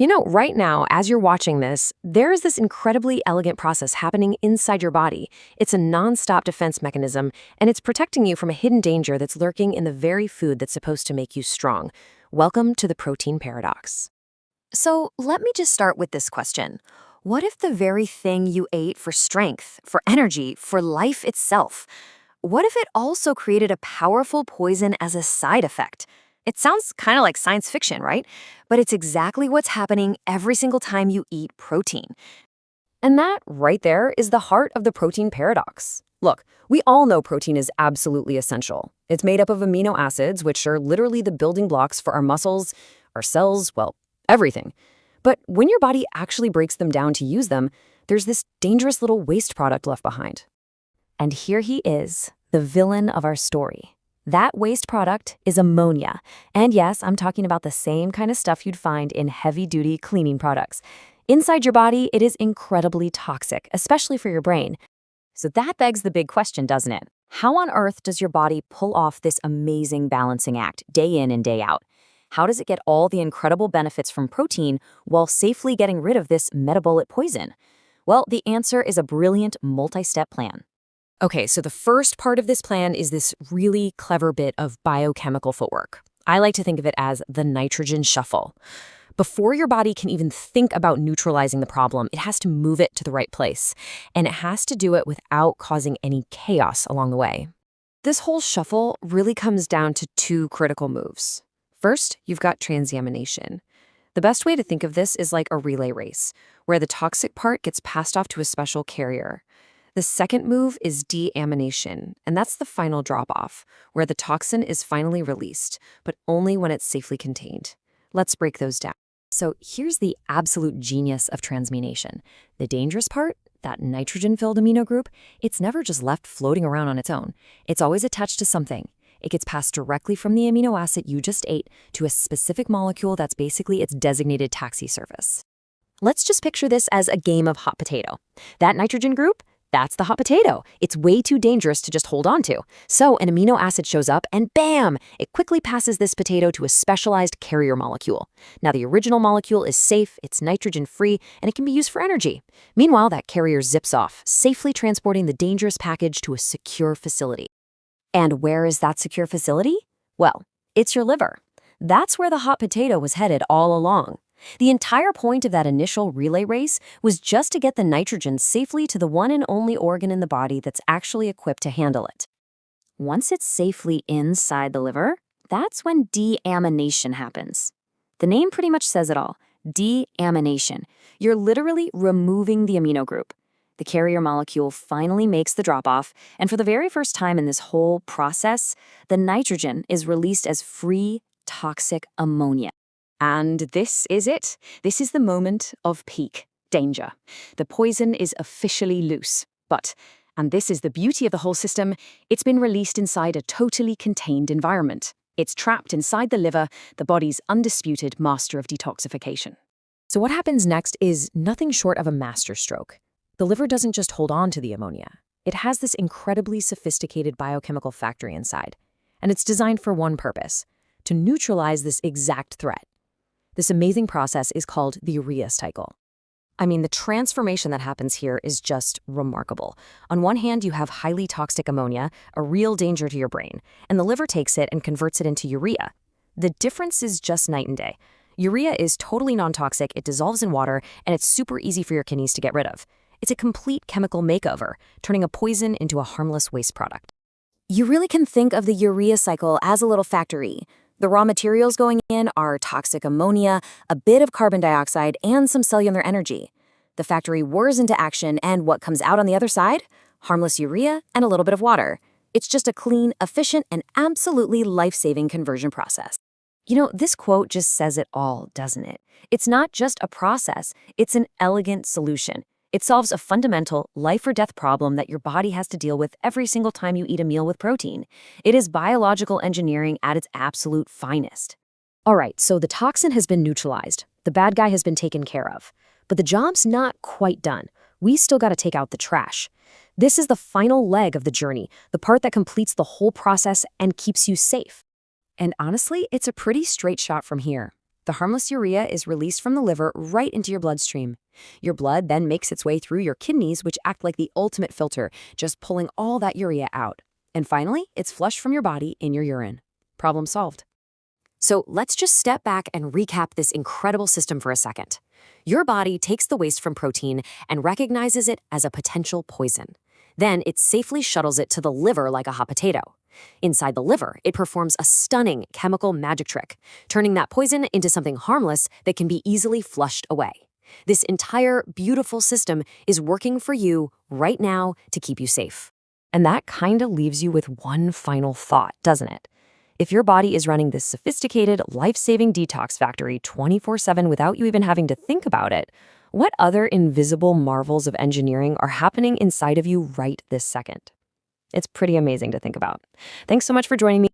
Right now, as you're watching this, there is this incredibly elegant process happening inside your body. It's a non-stop defense mechanism, and it's protecting you from a hidden danger that's lurking in the very food that's supposed to make you strong. Welcome to the protein paradox. So let me just start with this question. What if the very thing you ate for strength, for energy, for life itself, what if it also created a powerful poison as a side effect? It sounds kind of like science fiction, right? But it's exactly what's happening every single time you eat protein. And that, right there, is the heart of the protein paradox. Look, we all know protein is absolutely essential. It's made up of amino acids, which are literally the building blocks for our muscles, our cells, well, everything. But when your body actually breaks them down to use them, there's this dangerous little waste product left behind. And here he is, the villain of our story. That waste product is ammonia. And yes, I'm talking about the same kind of stuff you'd find in heavy-duty cleaning products. Inside your body, it is incredibly toxic, especially for your brain. So that begs the big question, doesn't it? How on earth does your body pull off this amazing balancing act day in and day out? How does it get all the incredible benefits from protein while safely getting rid of this metabolic poison? Well, the answer is a brilliant multi-step plan. Okay, so the first part of this plan is this really clever bit of biochemical footwork. I like to think of it as the nitrogen shuffle. Before your body can even think about neutralizing the problem, it has to move it to the right place. And it has to do it without causing any chaos along the way. This whole shuffle really comes down to two critical moves. First, you've got transamination. The best way to think of this is like a relay race, where the toxic part gets passed off to a special carrier. The second move is deamination, and that's the final drop-off, where the toxin is finally released, but only when it's safely contained. Let's break those down. So here's the absolute genius of transamination. The dangerous part, that nitrogen-filled amino group, it's never just left floating around on its own. It's always attached to something. It gets passed directly from the amino acid you just ate to a specific molecule that's basically its designated taxi service. Let's just picture this as a game of hot potato. That nitrogen group, that's the hot potato. It's way too dangerous to just hold on to. So an amino acid shows up and bam, it quickly passes this potato to a specialized carrier molecule. Now the original molecule is safe, it's nitrogen-free, and it can be used for energy. Meanwhile, that carrier zips off, safely transporting the dangerous package to a secure facility. And where is that secure facility? Well, it's your liver. That's where the hot potato was headed all along. The entire point of that initial relay race was just to get the nitrogen safely to the one and only organ in the body that's actually equipped to handle it. Once it's safely inside the liver, that's when deamination happens. The name pretty much says it all. Deamination. You're literally removing the amino group. The carrier molecule finally makes the drop-off, and for the very first time in this whole process, the nitrogen is released as free, toxic ammonia. And this is it. This is the moment of peak danger. The poison is officially loose. But, and this is the beauty of the whole system, it's been released inside a totally contained environment. It's trapped inside the liver, the body's undisputed master of detoxification. So what happens next is nothing short of a masterstroke. The liver doesn't just hold on to the ammonia. It has this incredibly sophisticated biochemical factory inside. And it's designed for one purpose: to neutralize this exact threat. This amazing process is called the urea cycle. I mean, the transformation that happens here is just remarkable. On one hand, you have highly toxic ammonia, a real danger to your brain, and the liver takes it and converts it into urea. The difference is just night and day. Urea is totally non-toxic, it dissolves in water, and it's super easy for your kidneys to get rid of. It's a complete chemical makeover, turning a poison into a harmless waste product. You really can think of the urea cycle as a little factory. The raw materials going in are toxic ammonia, a bit of carbon dioxide, and some cellular energy. The factory whirs into action, and what comes out on the other side? Harmless urea and a little bit of water. It's just a clean, efficient, and absolutely life-saving conversion process. This quote just says it all, doesn't it? It's not just a process, it's an elegant solution. It solves a fundamental life-or-death problem that your body has to deal with every single time you eat a meal with protein. It is biological engineering at its absolute finest. All right, so the toxin has been neutralized. The bad guy has been taken care of. But the job's not quite done. We still got to take out the trash. This is the final leg of the journey, the part that completes the whole process and keeps you safe. And honestly, it's a pretty straight shot from here. The harmless urea is released from the liver right into your bloodstream. Your blood then makes its way through your kidneys, which act like the ultimate filter, just pulling all that urea out. And finally, it's flushed from your body in your urine. Problem solved. So let's just step back and recap this incredible system for a second. Your body takes the waste from protein and recognizes it as a potential poison. Then it safely shuttles it to the liver like a hot potato. Inside the liver, it performs a stunning chemical magic trick, turning that poison into something harmless that can be easily flushed away. This entire beautiful system is working for you right now to keep you safe. And that kind of leaves you with one final thought, doesn't it? If your body is running this sophisticated, life-saving detox factory 24/7 without you even having to think about it, what other invisible marvels of engineering are happening inside of you right this second? It's pretty amazing to think about. Thanks so much for joining me.